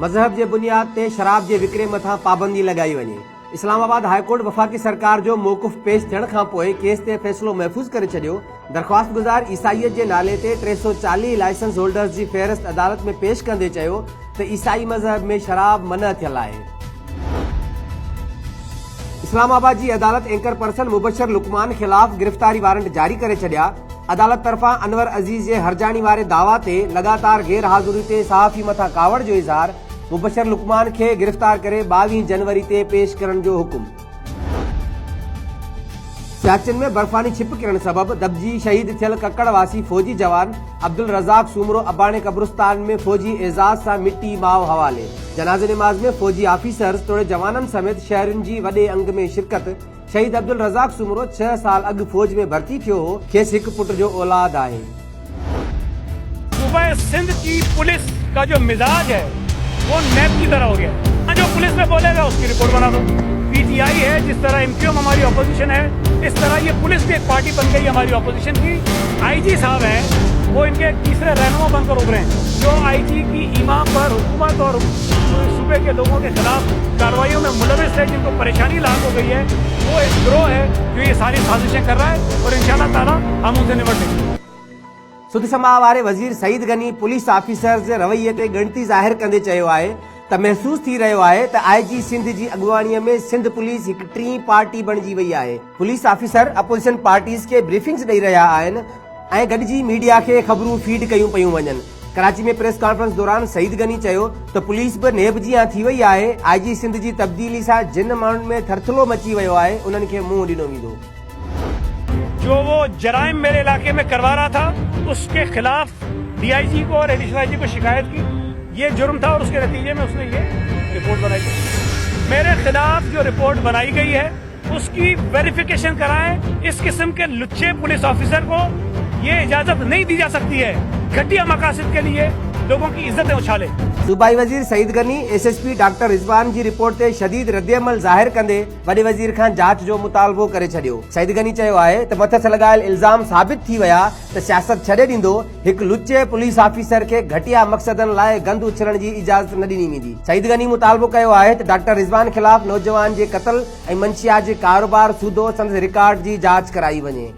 मजहब के बुनियाद ते शराब के विक्रे मथा पाबंदी लगाई वने। इस्लामाबाद हाईकोर्ट वफाकी सरकार जो मौक़ुफ़ पेश थियण खां पोइ केस ते फ़ैसिलो महफ़ूज़ करे छॾियो। दरख़्वास्त गुज़ार ईसाईयत जे नाले ते 340 लाइसेंस होल्डर्स जी फ़हरिस्त अदालत में पेश कंदे चयो त ईसाई मज़हब में शराब मना थियल आहे। इस्लामाबाद की अदालत एंकर पर्सन मुबशर लुकमान खिलाफ गिरफ्तारी वारंट जारी करे छॾिया। अदालत तरफा अनवर अजीज जे हरजानी वारे दावा ते लगातार गैर हाज़ुरी ते सहाफ़ी मथा कावड़ जो इज़हार। मुबशर लुकमान के गिरफ्तार करे 22 जनवरी ते पेश करण जो हुकुम। सियाचिन में बर्फानी छिप किरण सबब दबजी शहीद थियल कक्कड़वासी फौजी जवान अब्दुल रज़ाक सूमरो अबाणे कब्रिस्तान में फौजी एजाज सा मिट्टी माव हवाले। जनाज़े नमाज में फौजी ऑफिसर्स तोड़े जवानन समेत शहरुन जी वडे अंग में शिरकत। शहीद अब्दुल रज़ाक सूमरो 6 साल अग फौज में भर्ती थियो हो। खेस हिक पुट जो औलाद आहे। सूबा सिंध की पुलिस का जो मिजाज है वो नैब की तरह हो गया। जो पुलिस में बोलेगा उसकी रिपोर्ट बना दो। पीटीआई है, जिस तरह एमक्यूएम हमारी ऑपोजिशन है, इस तरह ये पुलिस भी एक पार्टी बन गई हमारी ऑपोजिशन की। आईजी साहब हैं, वो इनके तीसरे रहनुमा बनकर उभरे हैं। जो आईजी की इमाम पर हुकूमत और सूबे के लोगों के खिलाफ कार्रवाइयों में मुलविस है, जिनको परेशानी लाक हो गई है, वो एक गिरोह है जो ये सारी साजिशें कर रहा है और इंशाअल्लाह ताला हम उनसे निपटेंगे। सुध समाह वारे वज़ीर सईद गनी पुलिस ऑफिसर्स जे रवैये ते ॻणिती ज़ाहिर कंदे चयो आहे त महसूस थी रहियो आहे त आईजी सिंध जी अॻुवाणीअ में सिंध पुलिस हिकु टीं पार्टी बणिजी वई आहे। पुलिस ऑफिसर अपोजिशन पार्टीज़ के ब्रीफिंग्स ॾेई रहिया आहिनि ऐं गॾिजी मीडिया खे ख़बरूं फीड कयूं पयूं वञनि। कराची में प्रेस कॉन्फ्रेंस दौरान सईद गनी चयो त पुलिस बि नेब जियां थी वई आहे। आईजी सिंध जी तब्दीली सां जिन माण्हुनि में थरथलो मची वियो आहे उन्हनि खे मुंहुं ॾिनो वेंदो। जो वो जराइम मेरे इलाके में करवा रहा था उसके खिलाफ डीआईजी को और एडिशनल आईजी को शिकायत की। ये जुर्म था और उसके नतीजे में उसने ये रिपोर्ट बनाई। मेरे खिलाफ जो रिपोर्ट बनाई गई है उसकी वेरिफिकेशन कराएं। इस किस्म के लुच्चे पुलिस ऑफिसर को ये इजाजत नहीं दी जा सकती है घटिया मकासद के लिए लोगों की इज्जतें उछाले। सूबाई वजीर सईद गनी एसएसपी डॉक्टर रिजवान जी रिपोर्ट ते शदीद रद्दअमल ज़ाहिर कंदे वॾे वज़ीर खां जांच जो मुतालबो करे छॾियो। सईद गनी चयो आहे त मथस लॻायल इल्ज़ाम साबित थी विया त सियासत छॾे ॾींदो हिकु लुचे पुलिस ऑफिसर खे घटिया मक़सदनि लाइ गंद उछलण जी इजाज़त न ॾिनी वेंदी। सईद गनी मुतालबो कयो आहे त डॉक्टर रिजवान खिलाफ नौजवान जे क़त्ल ऐं मंशियात जे कारोबार सूदो संदसि रिकॉर्ड जी जांच कराई वञे।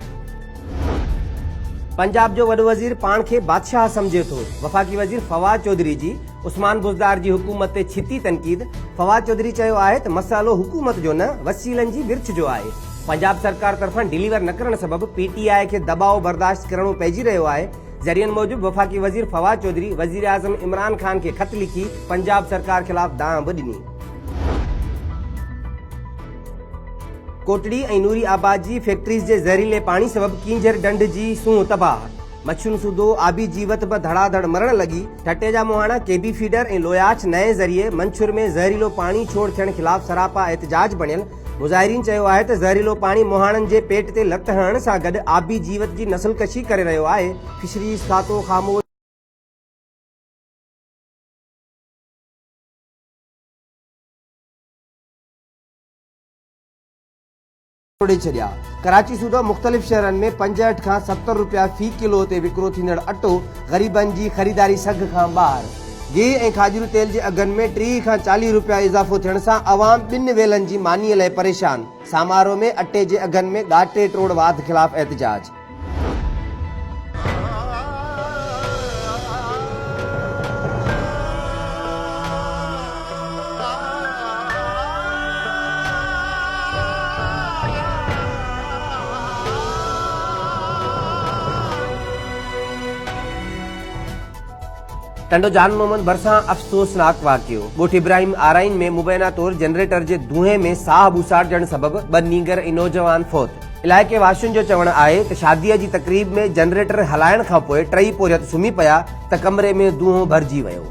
पंजाब जो वॾो वज़ीर पाण खे बादशाह समझे थो। वफ़ाकी वज़ीर फवाद चौधरी जी उस्मान बुज़दार जी हुकूमत ते छिती तनक़ीद। फवाद चौधरी चयो आहे त मसालो हुकूमत जो न वसीलनि जी विर्छ जो आहे। पंजाब सरकार तरफ़ां डिलीवर न करण सबब पीटीआई खे दबाव बर्दाश्त करणो पइजी रहियो आहे। ज़रियनि मूजिब वफ़ाकी वज़ीर फवाद चौधरी वज़ीर आज़म इमरान खान खे ख़त लिखी पंजाब सरकार खिलाफ दांह बि ॾिनी। कोटड़ी ऐं नूरी आबाद जी फैक्ट्रीज़ जे ज़हरीले पाणी सबब कींझर डंड जी सूंह तबाह। मच्छियुनि सूदो आबी जीवत बि धड़ाधड़ मरण लगी। ठटे जा मोहाणा केबी फीडर ऐं लोयाच नए ज़रिए मंछुर में ज़हरीलो पाणी छोड़ थियण खिलाफ सरापा एहतजाज बणियल। मुज़ाहिरीन चयो आहे त ज़हरीलो पाणी मोहाणनि जे पेट ते लत हणण सां गॾु आबी जीवत जी नस्लकशी करे रहियो आहे। फिशरीज़ खातो ख़ामोश तोड़े छॾिया। कराची सूदो मुख़्तलिफ़ शहरनि में 65 खां 70 रुपया फ़ी किलो ते विकिरो थींदड़ अटो ग़रीबनि जी ख़रीदारी सघ खां ॿाहिरि। गिह ऐं खाजरू तेल जे अघनि में 30 खां 40 रुपया इज़ाफ़ो थियण सां अवाम ॿिनि वेलनि जी मानीअ लाइ परेशान। समारोह में अटे जे अघनि में ॻाटे टोड़ वाध खिलाफ़ एहतजाज। टंडो जान मोहम्मद भरसां अफ़सोसनाक वाक़ियो। ॻोठ इब्राहिम आराइन में मुबैना तौर जनरेटर जे धुएं में साह बुसारजण सबब 2 नीगर ऐं नौजवान फौत। इलाइक़े वासियुनि जो चवणु आहे त शादीअ जी तक़रीब में जनरेटर हलाइण खां पोइ 3 पोरियत सुम्ही पिया त कमरे में धुओं भरिजी वियो।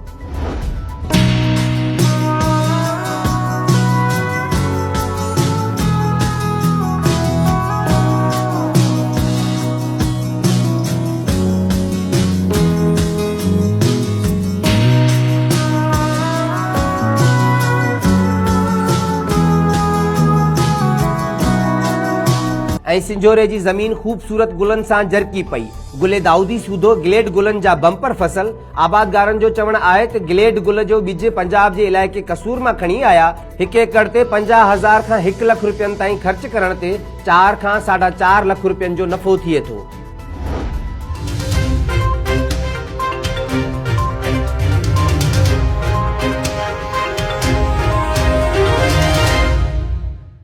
ऐं सिंजोरे जी ज़मीन ख़ूबसूरत गुलनि सां जरकी पई। गुले दाऊदी सूधो गिलेड गुलनि जा बम्पर फसल। आबादगारनि जो चवणु आहे त गिलेड गुल जो ॿिज पंजाब जे इलाइक़े कसूर मां खणी आया। हिक एकड़ ते 50,000 खां 1 लख रुपयनि ताईं ख़र्च करण ते 4 खां 4.5 लख रुपयनि जो नफ़ो थिए थो।